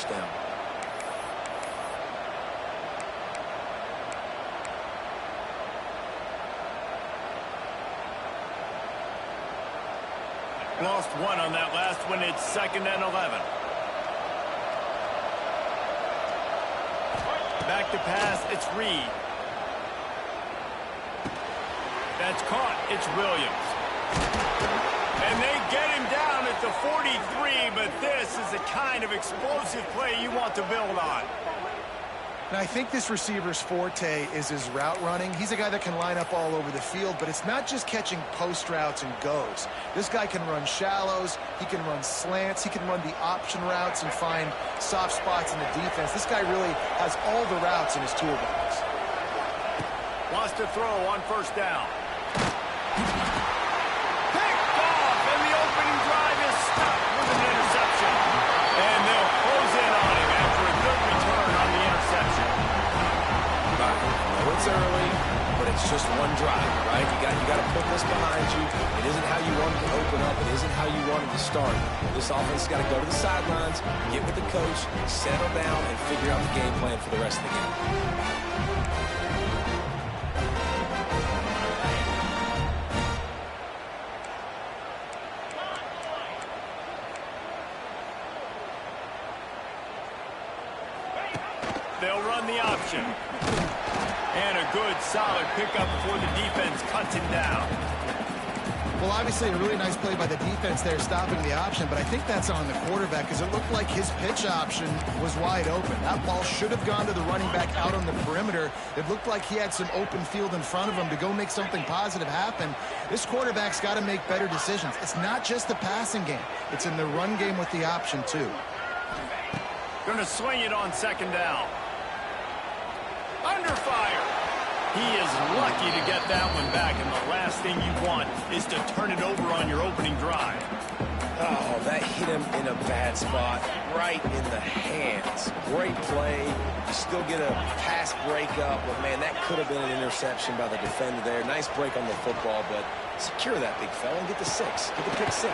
first down. Lost one on that last one. It's 2nd and 11. Back to pass. It's Reed. That's caught. It's Williams. And they get him down at the 43, but this is the kind of explosive play you want to build on. And I think this receiver's forte is his route running. He's a guy that can line up all over the field, but it's not just catching post routes and goes. This guy can run shallows, he can run slants, he can run the option routes and find soft spots in the defense. This guy really has all the routes in his toolbox. Wants to throw on first down. Picked off, and the opening drive is stopped with an interception. And they'll close in on him after a good return on the interception. I know it's early, but it's just one drive, right? You got to put this behind you. It isn't how you wanted to open up. It isn't how you wanted to start. This offense has got to go to the sidelines, get with the coach, settle down, and figure out the game plan for the rest of the game. They'll run the option. And a good, solid pickup before the defense cuts him down. Well, obviously a really nice play by the defense there, stopping the option, but I think that's on the quarterback because it looked like his pitch option was wide open. That ball should have gone to the running back out on the perimeter. It looked like he had some open field in front of him to go make something positive happen. This quarterback's got to make better decisions. It's not just the passing game. It's in the run game with the option, too. Going to swing it on 2nd down. Under fire. He is lucky to get that one back, and the last thing you want is to turn it over on your opening drive. Oh, that hit him in a bad spot, right in the hands. Great play. You still get a pass breakup, but, man, that could have been an interception by the defender there. Nice break on the football, but secure that big fella and get the 6. Get the pick 6.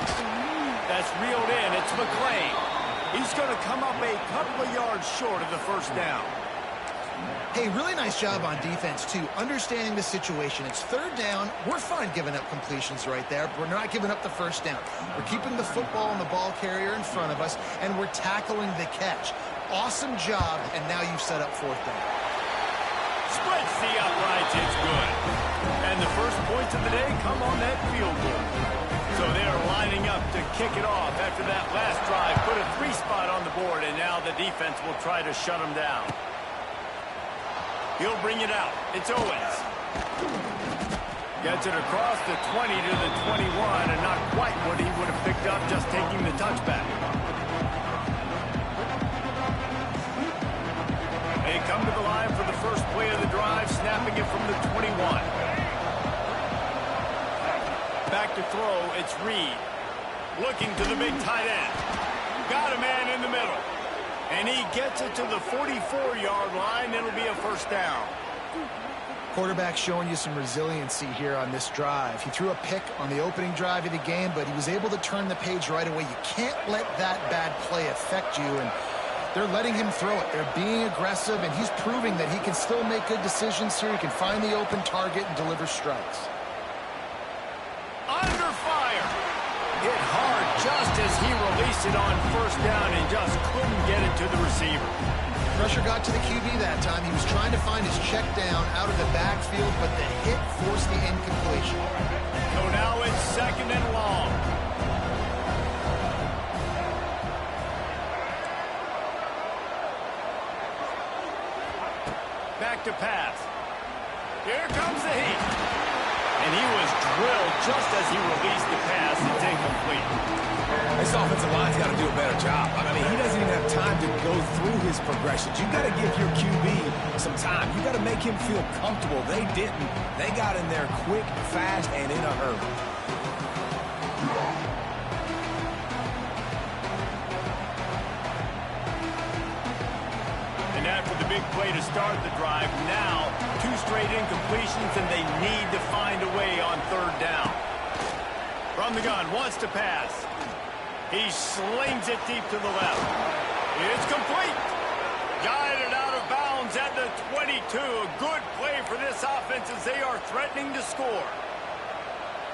That's reeled in. It's McClain. He's going to come up a couple of yards short of the first down. Hey, really nice job on defense, too, understanding the situation. It's 3rd down. We're fine giving up completions right there. We're not giving up the first down. We're keeping the football and the ball carrier in front of us, and we're tackling the catch. Awesome job, and now you've set up 4th down. Splits the uprights. It's good. And the first points of the day come on that field goal. So they're lining up to kick it off after that last drive. Put a 3 spot on the board, and now the defense will try to shut them down. He'll bring it out. It's Owens. Gets it across the 20 to the 21, and not quite what he would have picked up just taking the touchback. They come to the line for the first play of the drive, snapping it from the 21. Back to throw, it's Reed. Looking to the big tight end. Got a man in the middle. And he gets it to the 44-yard line. It'll be a first down. Quarterback showing you some resiliency here on this drive. He threw a pick on the opening drive of the game, but he was able to turn the page right away. You can't let that bad play affect you, and they're letting him throw it. They're being aggressive, and he's proving that he can still make good decisions here. He can find the open target and deliver strikes. Under fire. Hit hard just as he released it on first down and just couldn't get it to the receiver. Pressure got to the QB that time. He was trying to find his check down out of the backfield, but the hit forced the incompletion. So now it's 2nd and long. Back to pass. Here comes the heat. And he was drilled just as he released the pass. It's incomplete. This offensive line's got to do a better job. I mean, he doesn't even have time to go through his progressions. You got to give your QB some time. You got to make him feel comfortable. They didn't. They got in there quick, fast, and in a hurry. And after the big play to start the drive, now 2 straight incompletions, and they need to find a way on 3rd down. From the gun, wants to pass. He slings it deep to the left. It's complete. Guided out of bounds at the 22. A good play for this offense as they are threatening to score.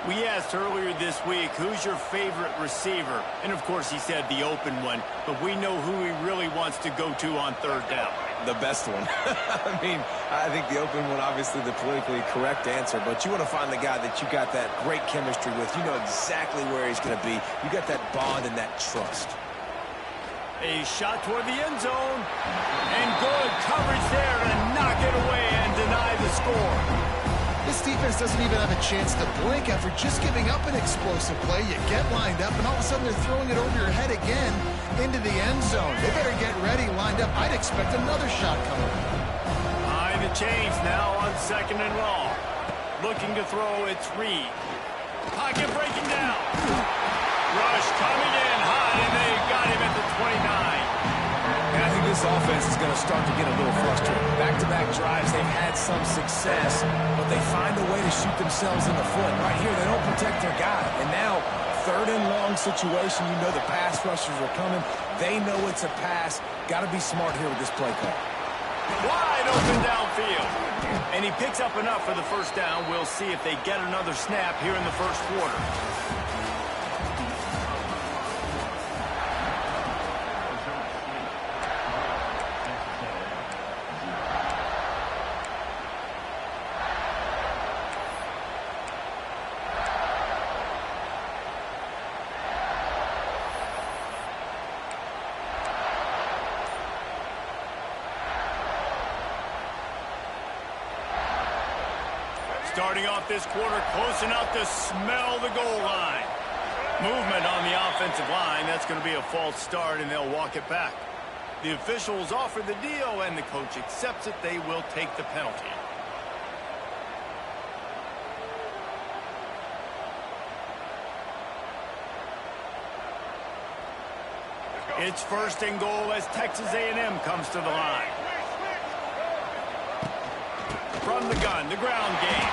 We asked earlier this week, who's your favorite receiver? And, of course, he said the open one. But we know who he really wants to go to on third down. The best one. I mean, I think the open one, obviously the politically correct answer, but you want to find the guy that you got that great chemistry with. You know exactly where he's going to be. You got that bond and that trust. A shot toward the end zone. And good coverage there to knock it away and deny the score. This defense doesn't even have a chance to blink after just giving up an explosive play. You get lined up, and all of a sudden they're throwing it over your head again into the end zone. They better get ready, lined up. I'd expect another shot coming. Behind the chains now on 2nd and long. Looking to throw, it's Reed. Pocket breaking down. Rush coming in high, and they got him at the 29. And I think this offense is going to start to get a little frustrated. Back-to-back drives, they've had some success, but they find a way to shoot themselves in the foot. Right here, they don't protect their guy. And now, 3rd and long situation, you know the pass rushers are coming. They know it's a pass. Got to be smart here with this play call. Wide open downfield. And he picks up enough for the first down. We'll see if they get another snap here in the first quarter. Starting off this quarter close enough to smell the goal line. Movement on the offensive line. That's going to be a false start, and they'll walk it back. The officials offer the deal, and the coach accepts it. They will take the penalty. It's 1st and goal as Texas A&M comes to the line. From the gun, the ground game.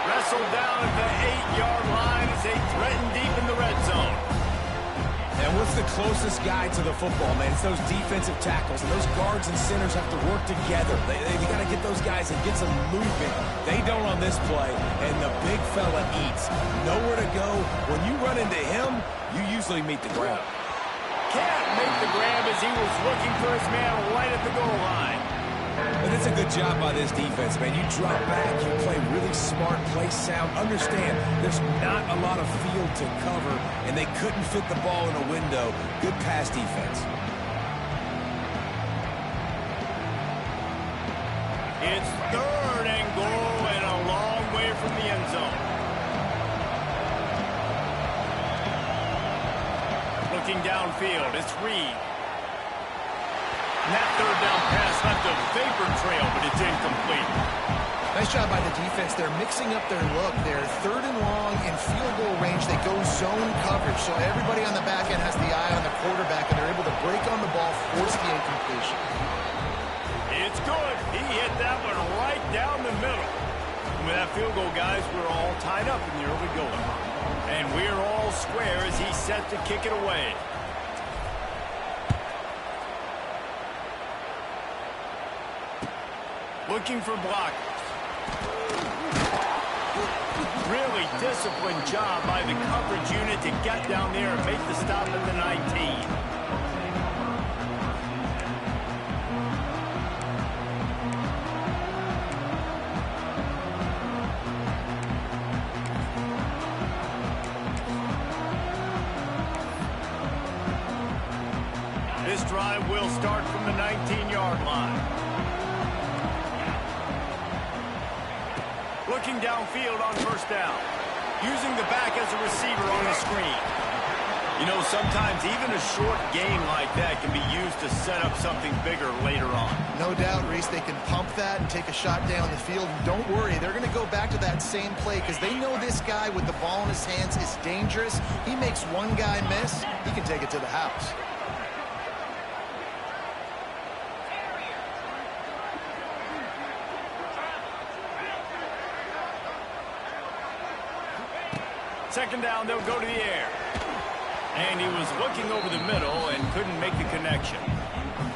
Wrestled down at the 8-yard line as they threaten deep in the red zone. And what's the closest guy to the football, man? It's those defensive tackles. And those guards and centers have to work together. They got to get those guys and get some movement. They don't on this play, and the big fella eats. Nowhere to go. When you run into him, you usually meet the ground. Can't make the grab as he was looking for his man right at the goal line. And it's a good job by this defense, man. You drop back, you play really smart, play sound. Understand, there's not a lot of field to cover, and they couldn't fit the ball in a window. Good pass defense. It's 3rd and goal and a long way from the end zone. Looking downfield, it's Reed. And that 3rd down pass left a vapor trail, but it's incomplete. Nice job by the defense. They're mixing up their look. They're 3rd and long in field goal range. They go zone coverage, so everybody on the back end has the eye on the quarterback, and they're able to break on the ball, force the incompletion. It's good. He hit that one right down the middle. And with that field goal, guys, we're all tied up in the early going. And we're all square as he's set to kick it away. Looking for blockers. Really disciplined job by the coverage unit to get down there and make the stop at the 19. This drive will start from the 19-yard line. Looking downfield on 1st down. Using the back as a receiver on the screen. You know, sometimes even a short game like that can be used to set up something bigger later on. No doubt, Reese, they can pump that and take a shot down the field. And don't worry, they're going to go back to that same play because they know this guy with the ball in his hands is dangerous. He makes one guy miss, he can take it to the house. Second down, they'll go to the air. And he was looking over the middle and couldn't make the connection.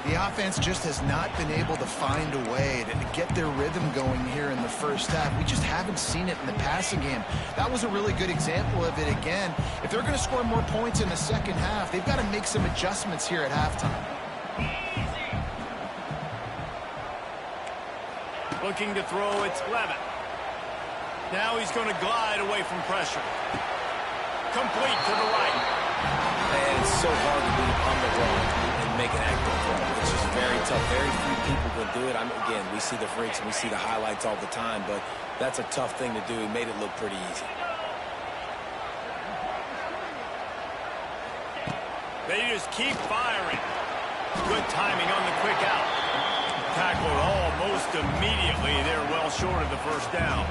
The offense just has not been able to find a way to get their rhythm going here in the first half. We just haven't seen it in the passing game. That was a really good example of it again. If they're going to score more points in the second half, they've got to make some adjustments here at halftime. Looking to throw, it's Levitt. Now he's going to glide away from pressure. Complete to the right. And it's so hard to be on the run and make an active throw. It's just very tough. Very few people can do it. Again, we see the freaks and we see the highlights all the time, but that's a tough thing to do. He made it look pretty easy. They just keep firing. Good timing on the quick out. Tackled almost immediately. They're well short of the first down.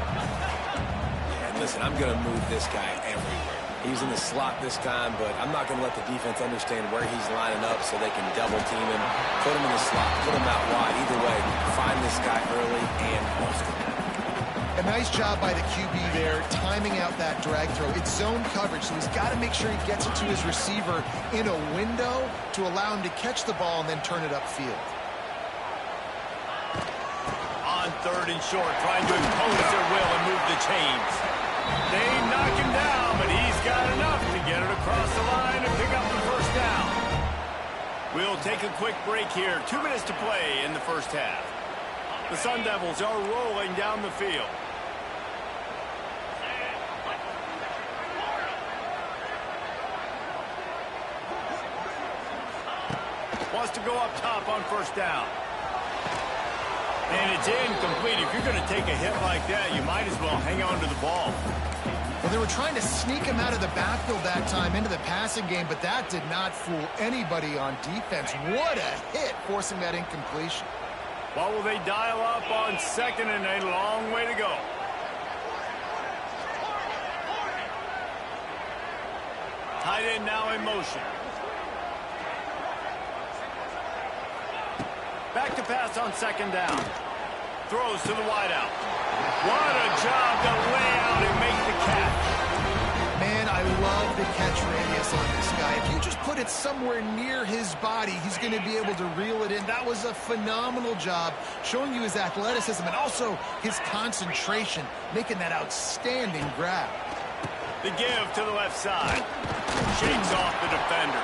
And listen, I'm going to move this guy everywhere. He's in the slot this time, but I'm not going to let the defense understand where he's lining up so they can double team him, put him in the slot, put him out wide. Either way, find this guy early and often. A nice job by the QB there, timing out that drag throw. It's zone coverage, so he's got to make sure he gets it to his receiver in a window to allow him to catch the ball and then turn it upfield. On third and short, trying to impose their will and move the chains. They knock him down, but he's got enough to get it across the line and pick up the first down. We'll take a quick break here. 2 minutes to play in the first half. The Sun Devils are rolling down the field. Wants to go up top on first down. And it's incomplete. If you're going to take a hit like that, you might as well hang on to the ball. Well, they were trying to sneak him out of the backfield that time into the passing game, but that did not fool anybody on defense. What a hit, forcing that incompletion. What will they dial up on second and a long way to go? Tight end now in motion. Back to pass on second down. Throws to the wideout. What a job to lay out and make the catch. Man, I love the catch radius on this guy. If you just put it somewhere near his body, he's going to be able to reel it in. That was a phenomenal job, showing you his athleticism and also his concentration, making that outstanding grab. The give to the left side. Shakes off the defender.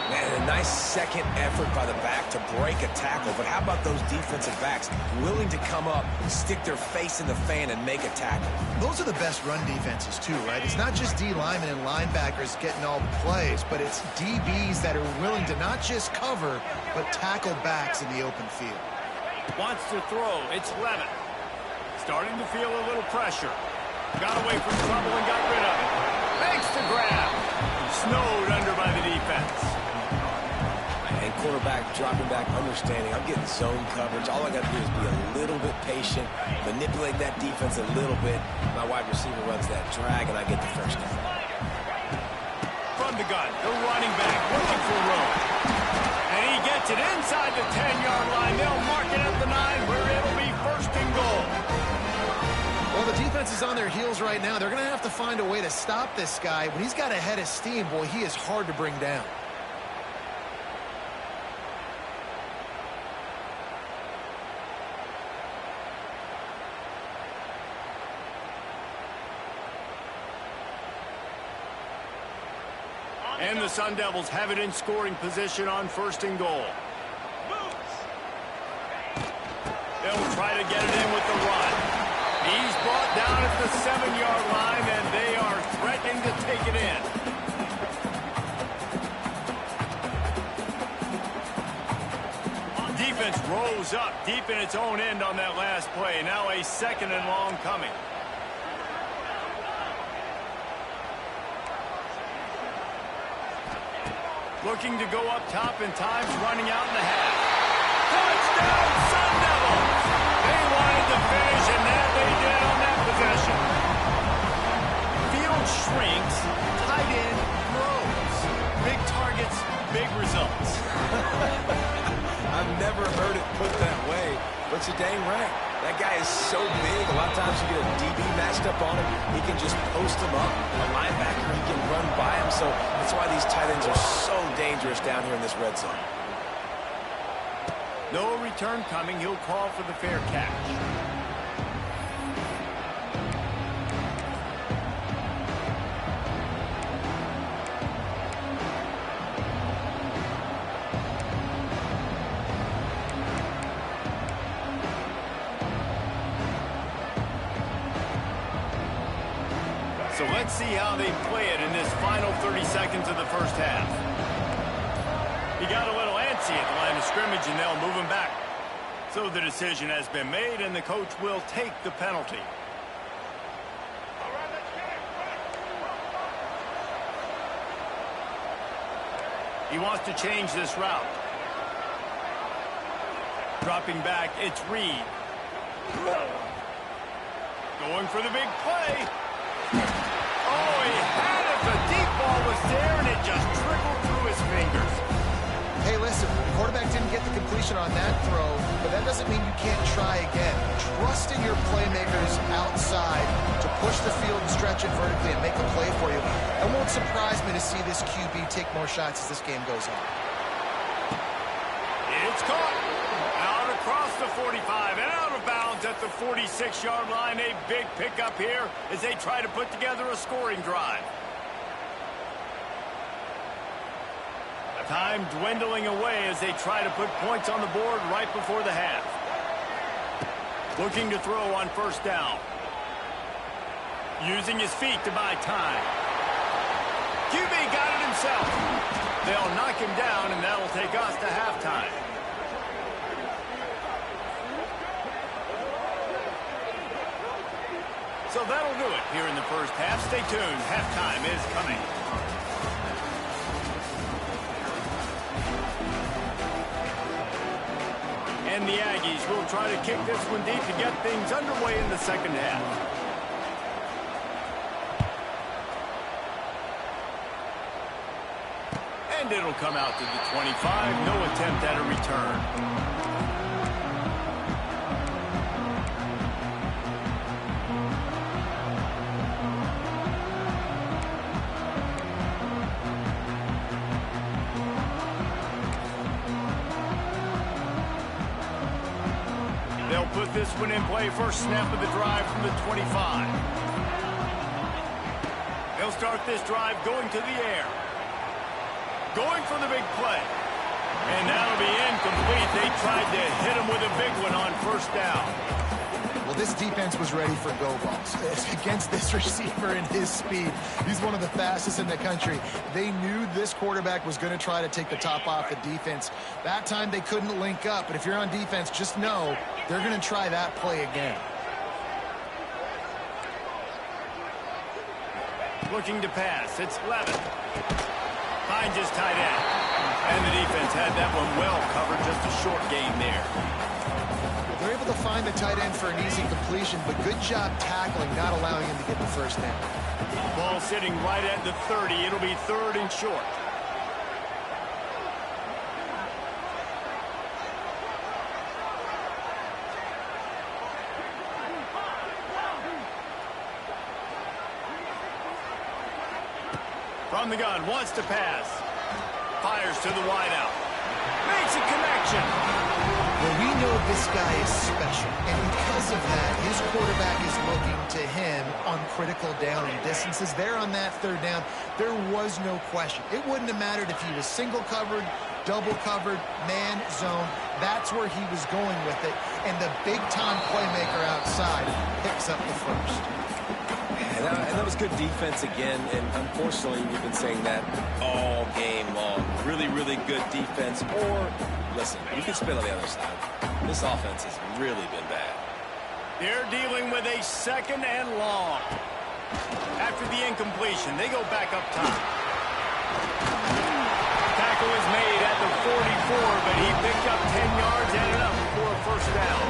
Man, a nice second effort by the back to break a tackle. But how about those defensive backs willing to come up, stick their face in the fan, and make a tackle? Those are the best run defenses, too, right? It's not just D linemen and linebackers getting all the plays, but it's DBs that are willing to not just cover, but tackle backs in the open field. Wants to throw. It's Levitt. Starting to feel a little pressure. Got away from trouble and got rid of it. Makes the grab. Snowed under by the defense. And quarterback dropping back, understanding I'm getting zone coverage. All I got to do is be a little bit patient, manipulate that defense a little bit. My wide receiver runs that drag, and I get the first down. From the gun, the running back looking for room. And he gets it inside the 10-yard line. They'll mark it at the 9 where it'll be first and goal. Well, the defense is on their heels right now. They're going to have to find a way to stop this guy. When he's got a head of steam, boy, he is hard to bring down. And the Sun Devils have it in scoring position on first and goal. They'll try to get it in with the run. He's brought down at the 7-yard line, and they are threatening to take it in. Defense rose up deep in its own end on that last play. Now a second and long coming. Looking to go up top in times, running out in the half. Touchdown, Sun Devils! They wanted to finish, and that they did on that possession. Field shrinks, tight end grows. Big targets, big results. I've never heard it put that way, but you're dang right. That guy is so big. A lot of times you get a DB matched up on him. He can just post him up. A linebacker, he can run by him. So that's why these tight ends are so dangerous down here in this red zone. No return coming. He'll call for the fair catch. So let's see how they play it in this final 30 seconds of the first half. He got a little antsy at the line of scrimmage, and they'll move him back. So the decision has been made, and the coach will take the penalty. He wants to change this route. Dropping back, it's Reed. Going for the big play. Oh, he had it. The deep ball was there, and it just trickled through his fingers. Hey, listen, the quarterback didn't get the completion on that throw, but that doesn't mean you can't try again. Trust in your playmakers outside to push the field and stretch it vertically and make a play for you. It won't surprise me to see this QB take more shots as this game goes on. It's caught. Out across the 45 and out of bounds at the 46-yard line. A big pickup here as they try to put together a scoring drive. Time dwindling away as they try to put points on the board right before the half. Looking to throw on first down. Using his feet to buy time. QB got it himself. They'll knock him down, and that'll take us to halftime. So that'll do it here in the first half. Stay tuned. Halftime is coming. And the Aggies will try to kick this one deep to get things underway in the second half. And it'll come out to the 25. No attempt at a return. They'll put this one in play. First snap of the drive from the 25. They'll start this drive going to the air. Going for the big play. And that'll be incomplete. They tried to hit him with a big one on first down. Well, this defense was ready for go balls. Against this receiver and his speed, he's one of the fastest in the country. They knew this quarterback was going to try to take the top off the defense. That time they couldn't link up, but if you're on defense, just know they're going to try that play again. Looking to pass. It's Levin. Finds his tight end. And the defense had that one well covered. Just a short gain there. They're able to find the tight end for an easy completion, but good job tackling, not allowing him to get the first down. Ball sitting right at the 30. It'll be third and short. From the gun, wants to pass. Fires to the wideout. Makes a connection. Well, we know this guy is special, and because of that, his quarterback is looking to him on critical down and distances. There on that third down, there was no question. It wouldn't have mattered if he was single covered, double covered, man, zone. That's where he was going with it, and the big-time playmaker outside picks up the first. And that was good defense again, and unfortunately, we've been saying that all game long. Really, really good defense. Or, listen, you can spin on the other side. This offense has really been bad. They're dealing with a second and long. After the incompletion, they go back up top. Tackle is made at the 44, but he picked up 10 yards and enough for a first down.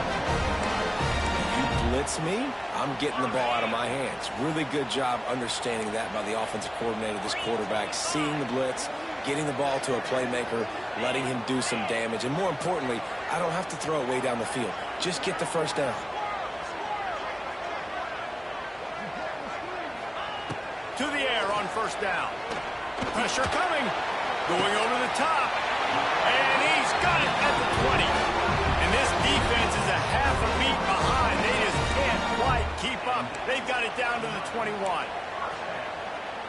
Blitz me, I'm getting the ball out of my hands. Really good job understanding that by the offensive coordinator, this quarterback, seeing the blitz, getting the ball to a playmaker, letting him do some damage. And more importantly, I don't have to throw it way down the field. Just get the first down. To the air on first down. Pressure coming. Going over the top. And he's got it at the 20. it down to the 21.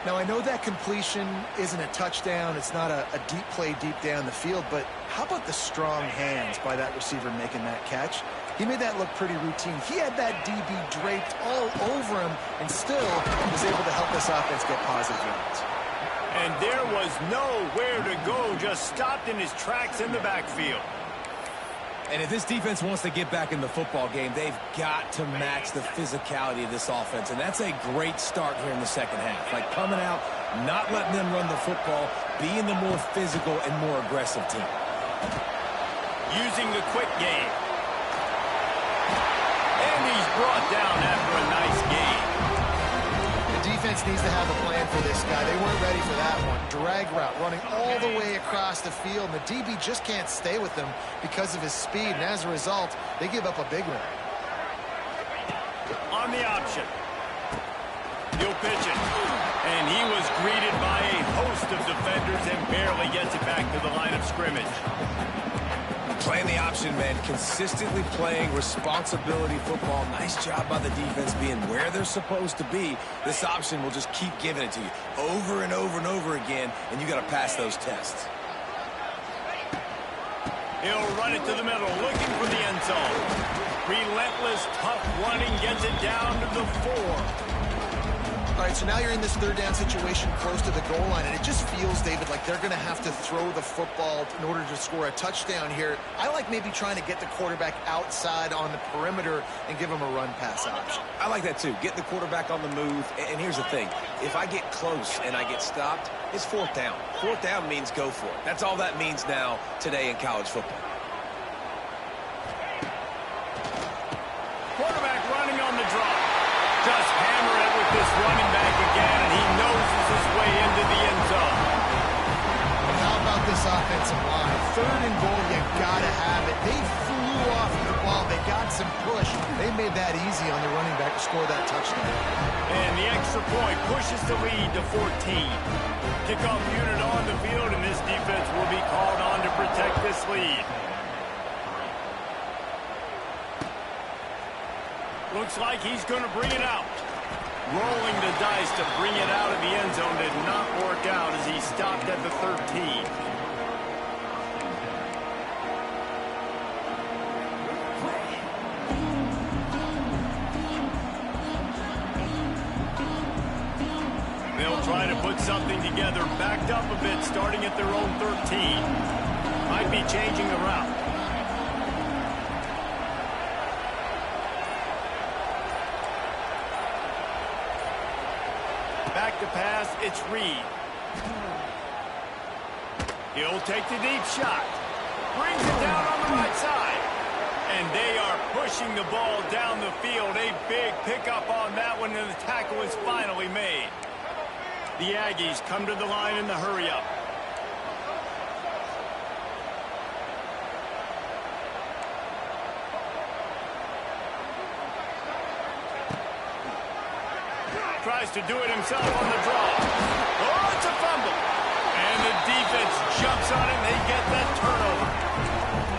Now, I know that completion isn't a touchdown. It's not a deep play deep down the field, but how about the strong hands by that receiver making that catch? He made that look pretty routine. He had that DB draped all over him and still was able to help this offense get positive yards. And there was nowhere to go, just stopped in his tracks in the backfield. And if this defense wants to get back in the football game, they've got to match the physicality of this offense. And that's a great start here in the second half. Like coming out, not letting them run the football, being the more physical and more aggressive team. Using the quick game. And he's brought down after a nice game. The defense needs to have a plan for this guy. They weren't ready for that one. Drag route running all the way across the field. And the DB just can't stay with him because of his speed. And as a result, they give up a big one. On the option. He'll pitch it. And he was greeted by a host of defenders and barely gets it back to the line of scrimmage. Playing the option, man. Consistently playing responsibility football. Nice job by the defense being where they're supposed to be. This option will just keep giving it to you over and over and over again, and you got to pass those tests. He'll run it to the middle, looking for the end zone. Relentless, tough running, gets it down to the 4. All right, so now you're in this third down situation close to the goal line, and it just feels, David, like they're going to have to throw the football in order to score a touchdown here. I like maybe trying to get the quarterback outside on the perimeter and give him a run-pass option. I like that, too. Getting the quarterback on the move. And here's the thing. If I get close and I get stopped, it's fourth down. Fourth down means go for it. That's all that means now today in college football. Quarterback running on the draw. Just hammer it with this running back again, and he noses his way into the end zone. And how about this offensive line? Third and goal, you got to have it. They flew off the ball. They got some push. They made that easy on the running back to score that touchdown. And the extra point pushes the lead to 14. Kickoff unit on the field, and this defense will be called on to protect this lead. Looks like he's going to bring it out. Rolling the dice to bring it out of the end zone did not work out as he stopped at the 13. They'll try to put something together, backed up a bit, starting at their own 13. Might be changing the route. Back to pass, it's Reed. He'll take the deep shot. Brings it down on the right side. And they are pushing the ball down the field. A big pickup on that one, and the tackle is finally made. The Aggies come to the line in the hurry-up. Tries to do it himself on the draw. Oh, it's a fumble. And the defense jumps on him. They get that turnover.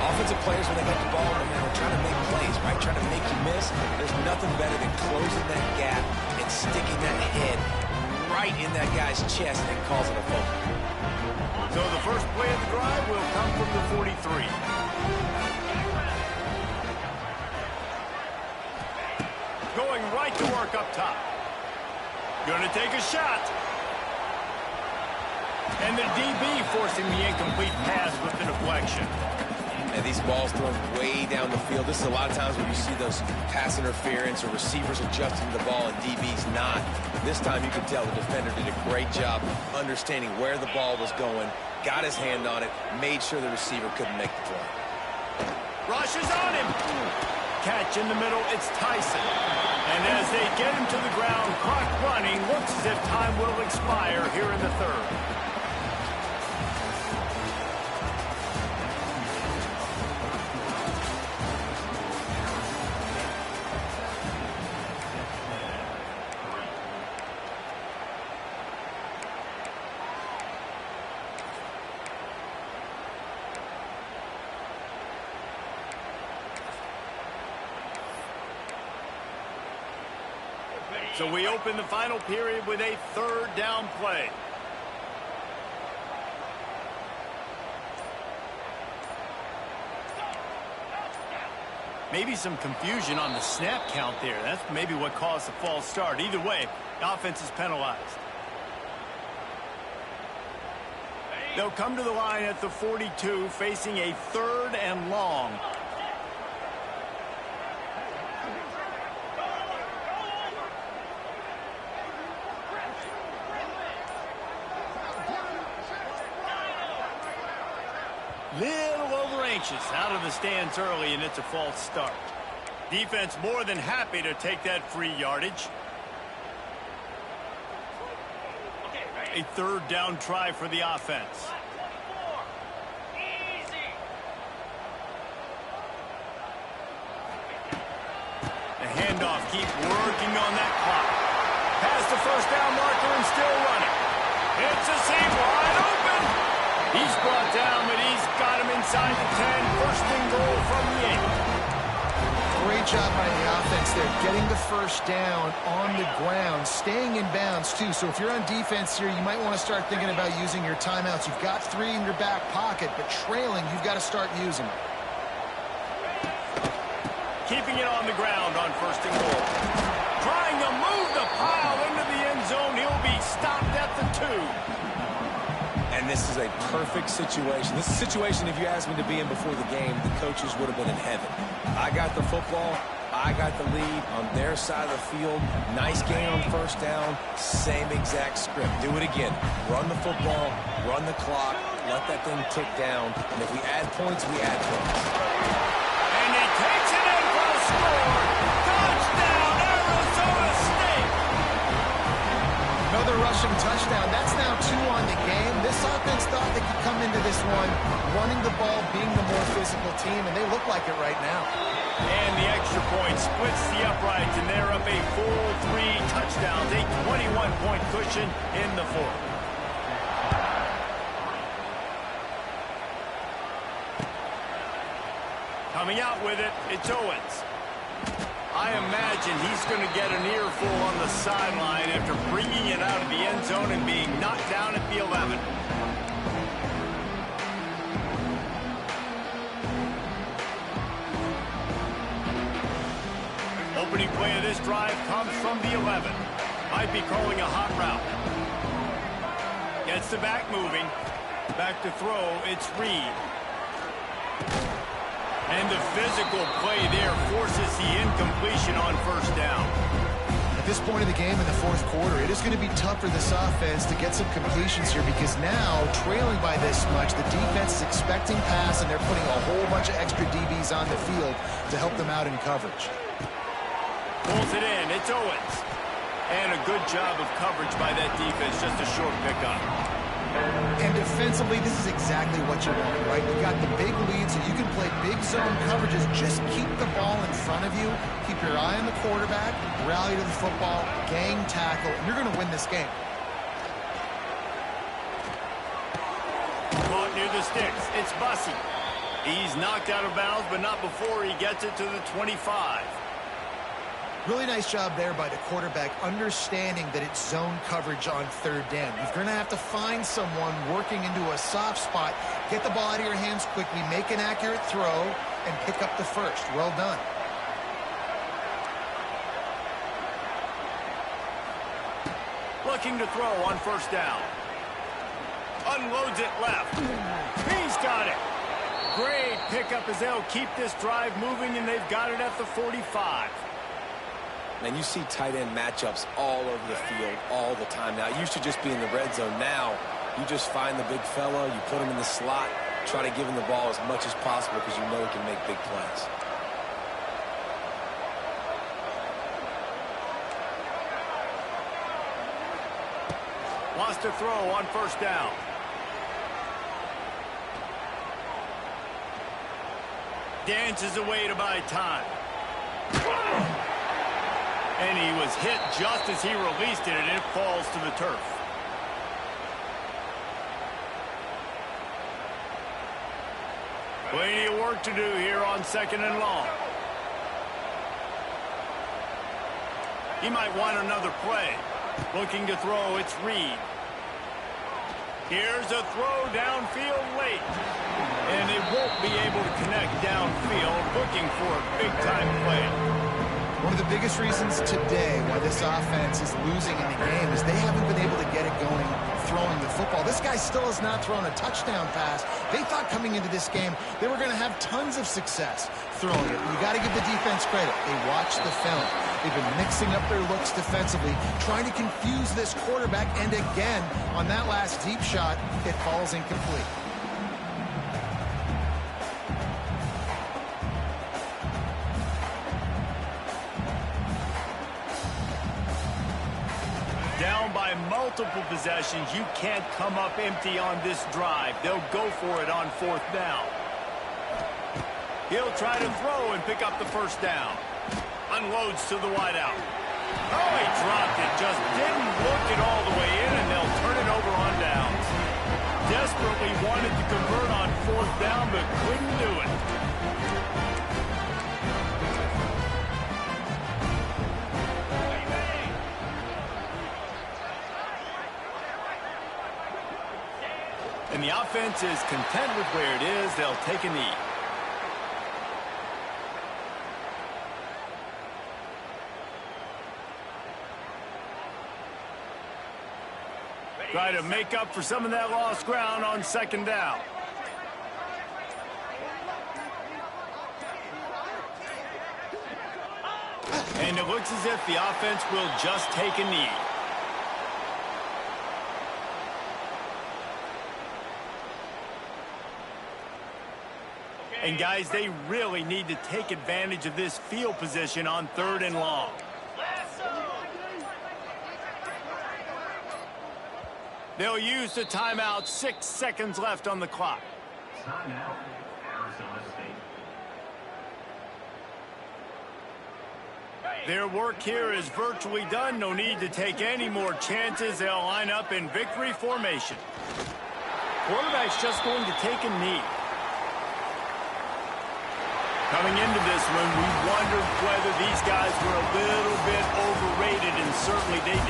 Offensive players, when they get the ball in their hand, are trying to make plays, right? Trying to make you miss. There's nothing better than closing that gap and sticking that head right in that guy's chest and causing a fumble. So the first play of the drive will come from the 43. Going right to work up top. Going to take a shot. And the DB forcing the incomplete pass with the deflection. And these balls thrown way down the field. This is a lot of times when you see those pass interference or receivers adjusting the ball and DB's not. This time you can tell the defender did a great job understanding where the ball was going, got his hand on it, made sure the receiver couldn't make the play. Rush is on him. Catch in the middle, it's Tyson. And as they get him to the ground, clock running, looks as if time will expire here in the third. So we open the final period with a third down play. Maybe some confusion on the snap count there. That's maybe what caused the false start. Either way, the offense is penalized. They'll come to the line at the 42, facing a third and long. Little over anxious, out of the stands early, and it's a false start. Defense more than happy to take that free yardage. A third down try for the offense. The handoff, keep working on that clock. Past the first down marker and still running. It's a seam wide open. He's brought down, but he's got him inside the 10. First and goal from the 8. Great job by the offense there, getting the first down on the ground, staying in bounds too. So if you're on defense here, you might want to start thinking about using your timeouts. You've got 3 in your back pocket, but trailing, you've got to start using them. Keeping it on the ground on first and goal. Trying to move the pile into the end zone. He'll be stopped at the 2. And this is a perfect situation. This is a situation, if you asked me to be in before the game, the coaches would have been in heaven. I got the football. I got the lead on their side of the field. Nice gain on first down. Same exact script. Do it again. Run the football. Run the clock. Let that thing tick down. And if we add points, we add points. And he takes it in for the score. Touchdown, Arizona State. Another rushing touchdown. That's now 2 on the game. This offense thought they could come into this one running the ball, being the more physical team, and they look like it right now. And the extra point splits the uprights, and they're up a full 3 touchdowns, a 21-point cushion in the 4th. Coming out with it, it's Owens. I imagine he's going to get an earful on the sideline after bringing it out of the end zone and being knocked down at the 11. Opening play of this drive comes from the 11. Might be calling a hot route. Gets the back moving. Back to throw, it's Reed. And the physical play there forces the incompletion on first down. At this point of the game in the 4th quarter, it is going to be tough for this offense to get some completions here because now, trailing by this much, the defense is expecting pass, and they're putting a whole bunch of extra DBs on the field to help them out in coverage. Pulls it in. It's Owens. And a good job of coverage by that defense. Just a short pickup. And defensively, this is exactly what you want, right? You got the big lead, so you can play big zone coverages. Just keep the ball in front of you. Keep your eye on the quarterback. Rally to the football. Gang tackle. And you're going to win this game. Caught near the sticks. It's Bussey. He's knocked out of bounds, but not before he gets it to the 25. Really nice job there by the quarterback, understanding that it's zone coverage on 3rd down. You're going to have to find someone working into a soft spot, get the ball out of your hands quickly, make an accurate throw, and pick up the first. Well done. Looking to throw on first down. Unloads it left. He's got it. Great pickup as they'll keep this drive moving, and they've got it at the 45. And you see tight end matchups all over the field all the time. Now, it used to just be in the red zone. Now, you just find the big fella, you put him in the slot, try to give him the ball as much as possible because you know he can make big plays. Wants to throw on first down. Dances away to buy time. And he was hit just as he released it, and it falls to the turf. Plenty of work to do here on 2nd and long. He might want another play. Looking to throw, it's Reed. Here's a throw downfield late. And they won't be able to connect downfield, looking for a big-time play. One of the biggest reasons today why this offense is losing in the game is they haven't been able to get it going throwing the football. This guy still has not thrown a touchdown pass. They thought coming into this game they were going to have tons of success throwing it. You got to give the defense credit. They watched the film. They've been mixing up their looks defensively, trying to confuse this quarterback, and again, on that last deep shot, it falls incomplete. Down by multiple possessions, you can't come up empty on this drive. They'll go for it on 4th down. He'll try to throw and pick up the first down. Unloads to the wideout. Oh, he dropped it. Just didn't look it all the way in, and they'll turn it over on downs. Desperately wanted to convert on 4th down, but couldn't do it. And the offense is content with where it is. They'll take a knee. Try to make up for some of that lost ground on 2nd down. And it looks as if the offense will just take a knee. And guys, they really need to take advantage of this field position on 3rd and long. They'll use the timeout. 6 seconds left on the clock. Timeout, Arizona State. Their work here is virtually done. No need to take any more chances. They'll line up in victory formation. Quarterback's just going to take a knee. Coming into this one, we wondered whether these guys were a little bit overrated, and certainly they did.